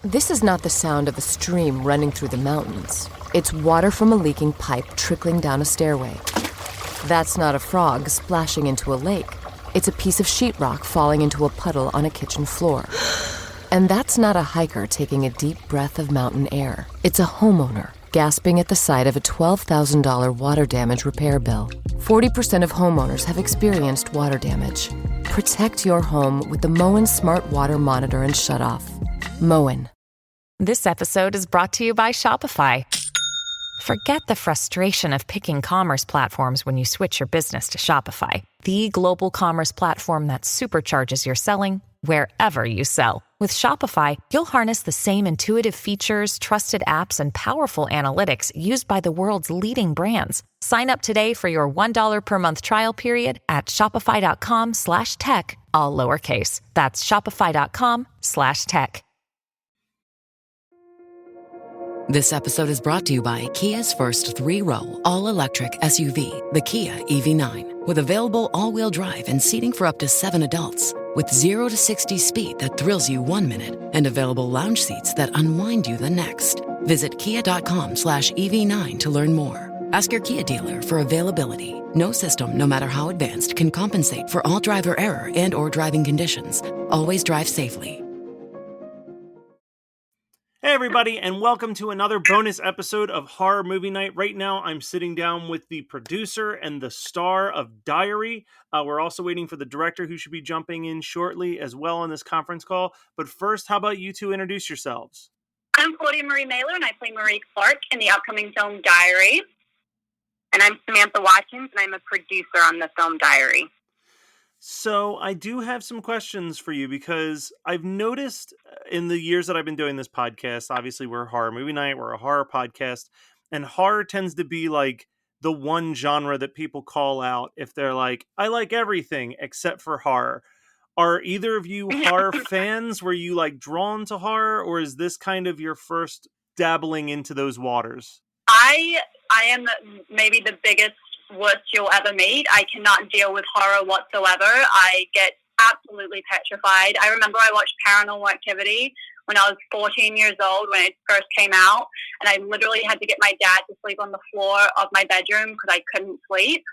This is not the sound of a stream running through the mountains. It's water from a leaking pipe trickling down a stairway. That's not a frog splashing into a lake. It's a piece of sheetrock falling into a puddle on a kitchen floor. And that's not a hiker taking a deep breath of mountain air. It's a homeowner gasping at the sight of a $12,000 water damage repair bill. 40% of homeowners have experienced water damage. Protect your home with the Moen Smart Water Monitor and Shutoff. Moen. This episode is brought to you by Shopify. Forget the frustration of picking commerce platforms when you switch your business to Shopify, the global commerce platform that supercharges your selling wherever you sell. With Shopify, you'll harness the same intuitive features, trusted apps, and powerful analytics used by the world's leading brands. Sign up today for your $1 per month trial period at shopify.com/tech, all lowercase. That's shopify.com/tech. This episode is brought to you by Kia's first 3-row, all-electric SUV, the Kia EV9, with available all-wheel drive and seating for up to 7 adults, with 0 to 60 speed that thrills you 1 minute, and available lounge seats that unwind you the next. Visit kia.com/EV9 to learn more. Ask your Kia dealer for availability. No system, no matter how advanced, can compensate for all driver error and or driving conditions. Always drive safely. Hey everybody, and welcome to another bonus episode of Horror Movie Night. Right now, I'm sitting down with the producer and the star of DIEry. We're also waiting for the director, who should be jumping in shortly as well on this conference call. But first, how about you two introduce yourselves? I'm Claudia Mailer, and I play Marie Clark in the upcoming film DIEry. And I'm Samantha Watkins, and I'm a producer on the film DIEry. So I do have some questions for you, because I've noticed in the years that I've been doing this podcast, obviously we're Horror Movie Night, we're a horror podcast, and horror tends to be like the one genre that people call out if they're like, I like everything except for horror. Are either of you horror fans? Were you like drawn to horror, or is this kind of your first dabbling into those waters? I am maybe the biggest worst you'll ever meet. I cannot deal with horror whatsoever. I get absolutely petrified. I remember I watched Paranormal Activity when I was 14 years old when it first came out, and I literally had to get my dad to sleep on the floor of my bedroom because I couldn't sleep.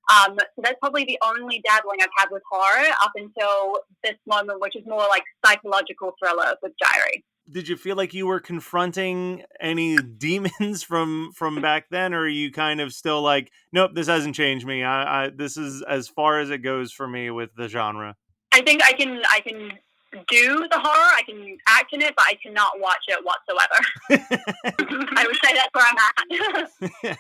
So that's probably the only dabbling I've had with horror up until this moment, which is more like psychological thriller with DIEry. Did you feel like you were confronting any demons from back then, or are you kind of still like, nope, this hasn't changed me. This is as far as it goes for me with the genre? I think I can do the horror, I can act in it, but I cannot watch it whatsoever. I would say that's where I'm at.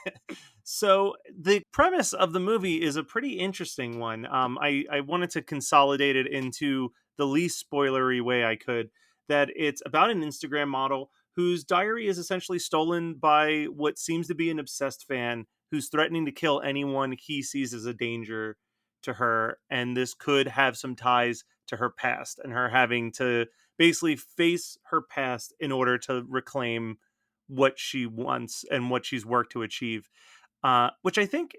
So the premise of the movie is a pretty interesting one. I wanted to consolidate it into the least spoilery way I could. That it's about an Instagram model whose diary is essentially stolen by what seems to be an obsessed fan who's threatening to kill anyone he sees as a danger to her. And this could have some ties to her past and her having to basically face her past in order to reclaim what she wants and what she's worked to achieve. Which I think,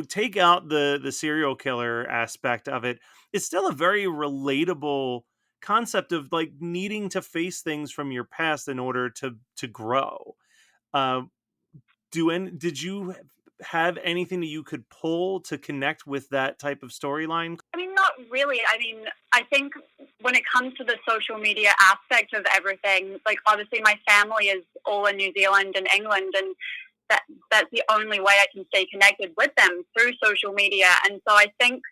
take out the serial killer aspect of it, it's still a very relatable concept of like needing to face things from your past in order to grow. Did you have anything that you could pull to connect with that type of storyline? I mean, not really. I mean, I think when it comes to the social media aspect of everything, like obviously my family is all in New Zealand and England, and that's the only way I can stay connected with them, through social media. And so I think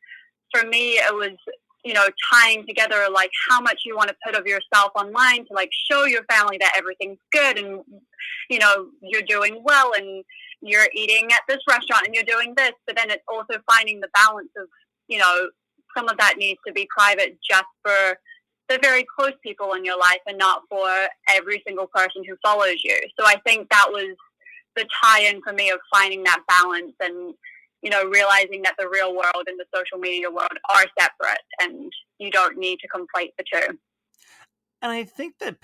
for me it was, tying together like how much you want to put of yourself online to like show your family that everything's good and, you're doing well and you're eating at this restaurant and you're doing this. But then it's also finding the balance of, some of that needs to be private just for the very close people in your life and not for every single person who follows you. So I think that was the tie-in for me of finding that balance and, realizing that the real world and the social media world are separate and you don't need to conflate the two. And I think that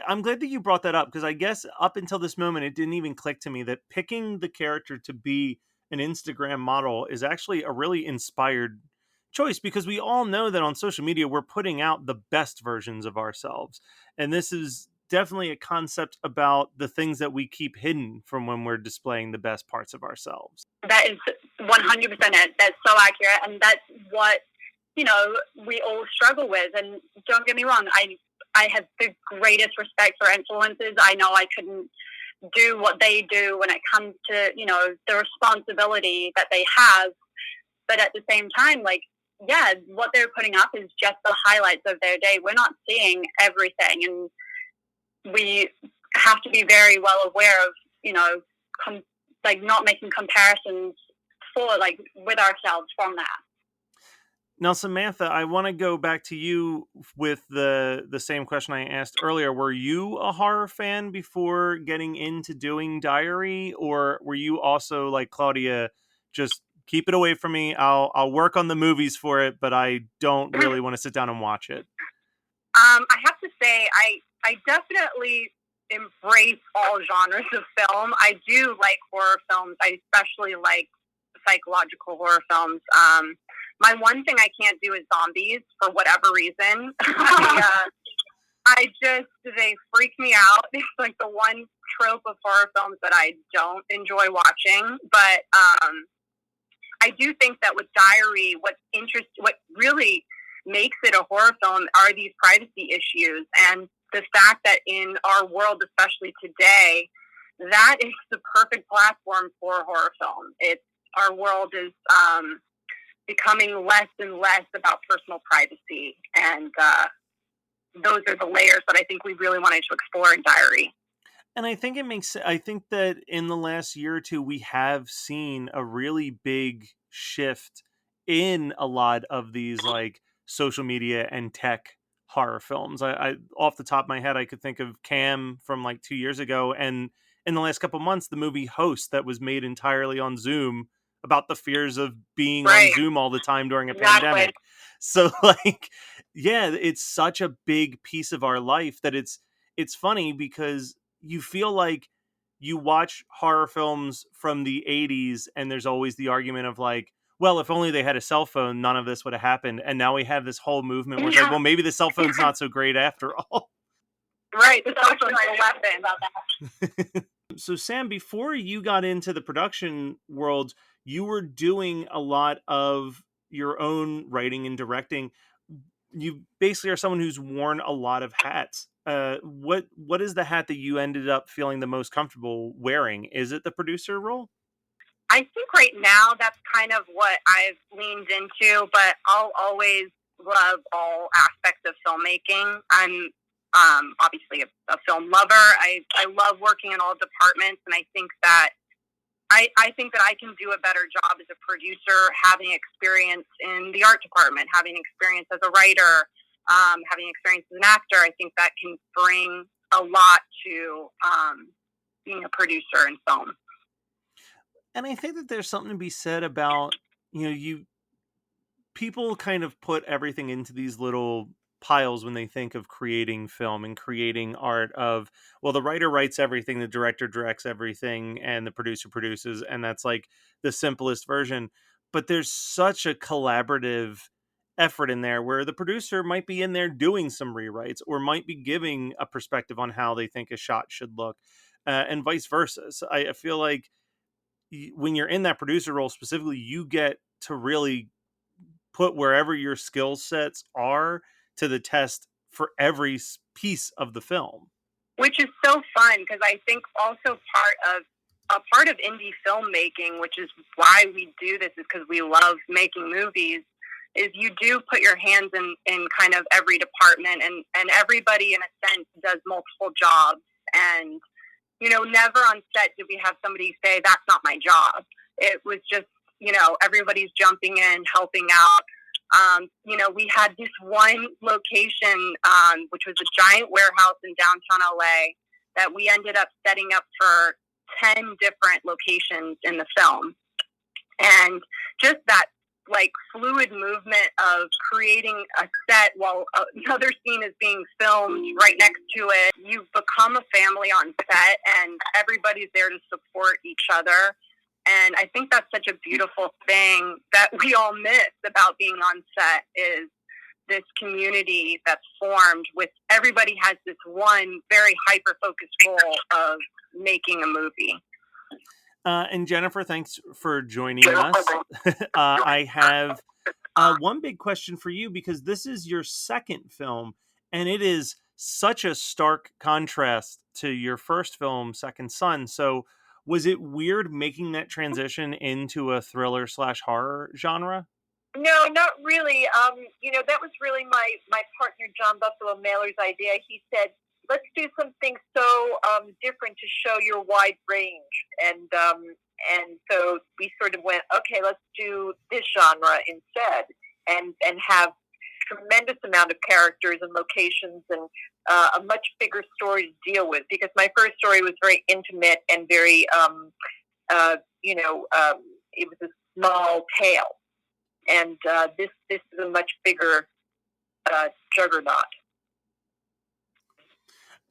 I'm glad that you brought that up, because I guess up until this moment, it didn't even click to me that picking the character to be an Instagram model is actually a really inspired choice, because we all know that on social media, we're putting out the best versions of ourselves. And this is definitely a concept about the things that we keep hidden from when we're displaying the best parts of ourselves. That is 100% it. That's so accurate. And that's what, we all struggle with. And don't get me wrong, I have the greatest respect for influencers. I know I couldn't do what they do when it comes to, the responsibility that they have. But at the same time, what they're putting up is just the highlights of their day. We're not seeing everything. And we have to be very well aware of, not making comparisons with ourselves from that. Now, Samantha, I want to go back to you with the same question I asked earlier. Were you a horror fan before getting into doing DIEry, or were you also like Claudia, just keep it away from me? I'll work on the movies for it, but I don't really want to sit down and watch it. I have to say, I definitely embrace all genres of film. I do like horror films. I especially like psychological horror films. My one thing I can't do is zombies for whatever reason. They freak me out. It's like the one trope of horror films that I don't enjoy watching. But I do think that with DIEry, what really makes it a horror film are these privacy issues, and the fact that in our world, especially today, that is the perfect platform for a horror film. Our world is becoming less and less about personal privacy, and those are the layers that I think we really wanted to explore in DIEry. And I think I think that in the last year or two, we have seen a really big shift in a lot of these like social media and tech horror films. I off the top of my head, I could think of Cam from like 2 years ago, and in the last couple months, the movie Host that was made entirely on Zoom about the fears of being on Zoom all the time during a pandemic. So it's such a big piece of our life that it's funny because you feel like you watch horror films from the 80s and there's always the argument of like, well, if only they had a cell phone, none of this would have happened. And now we have this whole movement where it's like, well, maybe the cell phone's not so great after all. Right. The cell phone's a weapon about that. So Sam, before you got into the production world, you were doing a lot of your own writing and directing. You basically are someone who's worn a lot of hats. What is the hat that you ended up feeling the most comfortable wearing? Is it the producer role? I think right now that's kind of what I've leaned into, but I'll always love all aspects of filmmaking. I'm obviously a film lover. I love working in all departments, and I think that I can do a better job as a producer, having experience in the art department, having experience as a writer, having experience as an actor. I think that can bring a lot to being a producer in film. And I think that there's something to be said about, people kind of put everything into these little piles when they think of creating film and creating art of, well, the writer writes everything, the director directs everything, and the producer produces, and that's like the simplest version. But there's such a collaborative effort in there where the producer might be in there doing some rewrites or might be giving a perspective on how they think a shot should look, and vice versa. So I feel like when you're in that producer role specifically, you get to really put wherever your skill sets are to the test for every piece of the film. Which is so fun, because I think also a part of indie filmmaking, which is why we do this, is because we love making movies, is you do put your hands in kind of every department, and everybody in a sense does multiple jobs. And, never on set did we have somebody say, that's not my job. It was just, everybody's jumping in, helping out. We had this one location, which was a giant warehouse in downtown LA, that we ended up setting up for 10 different locations in the film. And just that fluid movement of creating a set while another scene is being filmed right next to it. You become a family on set, and everybody's there to support each other. And I think that's such a beautiful thing that we all miss about being on set, is this community that's formed with everybody has this one very hyper-focused goal of making a movie. And Jennifer, thanks for joining us. I have one big question for you, because this is your second film, and it is such a stark contrast to your first film, Second Son. So was it weird making that transition into a thriller/horror genre? No, not really. That was really my partner, John Buffalo Mailer's idea. He said, let's do something so different to show your wide range. And so we sort of went, okay, let's do this genre instead, and have tremendous amount of characters and locations and a much bigger story to deal with, because my first story was very intimate and very, it was a small tale. And this is a much bigger juggernaut.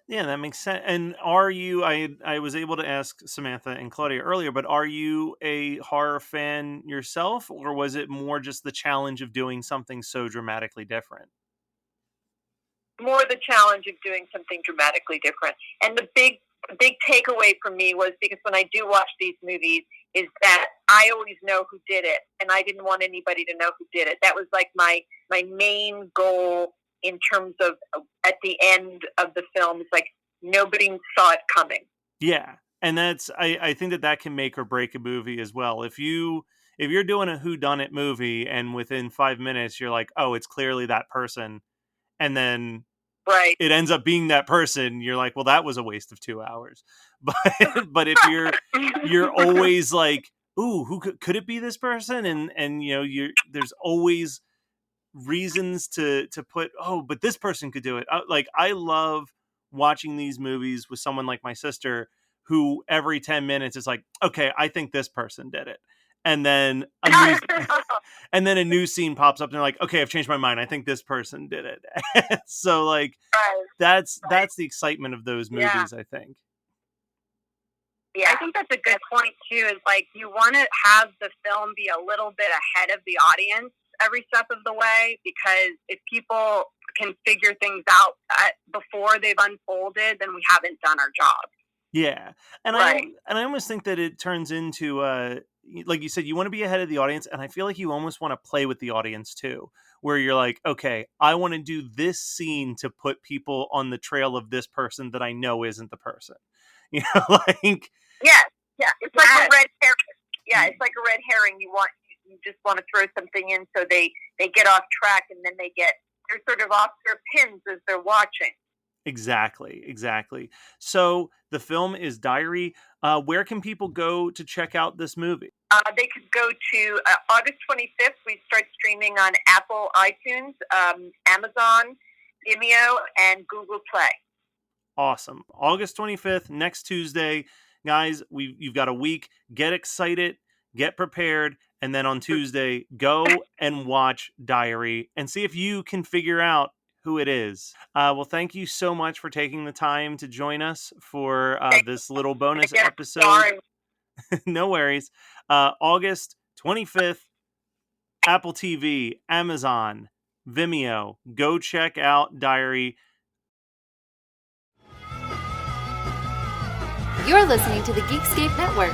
Yeah, that makes sense. And are you, I was able to ask Samantha and Claudia earlier, but are you a horror fan yourself, or was it more just the challenge of doing something so dramatically different? More the challenge of doing something dramatically different. And the big takeaway for me was, because when I do watch these movies, is that I always know who did it, and I didn't want anybody to know who did it. That was like my main goal in terms of at the end of the film. It's like nobody saw it coming. Yeah, and that's I think that can make or break a movie as well. If you're doing a whodunit movie and within 5 minutes you're like, oh, it's clearly that person, and then right, it ends up being that person, you're like, well, that was a waste of 2 hours. But if you're always like, ooh, who could it be, this person? And there's always reasons to put, oh, but this person could do it. Like, I love watching these movies with someone like my sister, who every 10 minutes is like, okay, I think this person did it. And then a new scene pops up and they're like, okay, I've changed my mind. I think this person did it. So like, that's the excitement of those movies, I think. Yeah, I think that's a good point too, is like, you want to have the film be a little bit ahead of the audience every step of the way, because if people can figure things out before they've unfolded, then we haven't done our job. Yeah. And I almost think that it turns into like you said, you want to be ahead of the audience, and I feel like you almost want to play with the audience too, where you're like, okay, I want to do this scene to put people on the trail of this person that I know isn't the person. Like, yeah, it's like a red herring. Yeah, it's like a red herring. You just want to throw something in so they get off track, and then they're sort of off their pins as they're watching. Exactly. So the film is DIEry. Where can people go to check out this movie? They could go to August 25th. We start streaming on Apple iTunes, Amazon, Vimeo, and Google Play. Awesome. August 25th, next Tuesday. Guys, you've got a week. Get excited, get prepared, and then on Tuesday, go and watch DIEry and see if you can figure out who it is. Well, thank you so much for taking the time to join us for this little bonus episode. No worries. August 25th, Apple TV, Amazon, Vimeo. Go check out DIEry. You're listening to the Geekscape Network.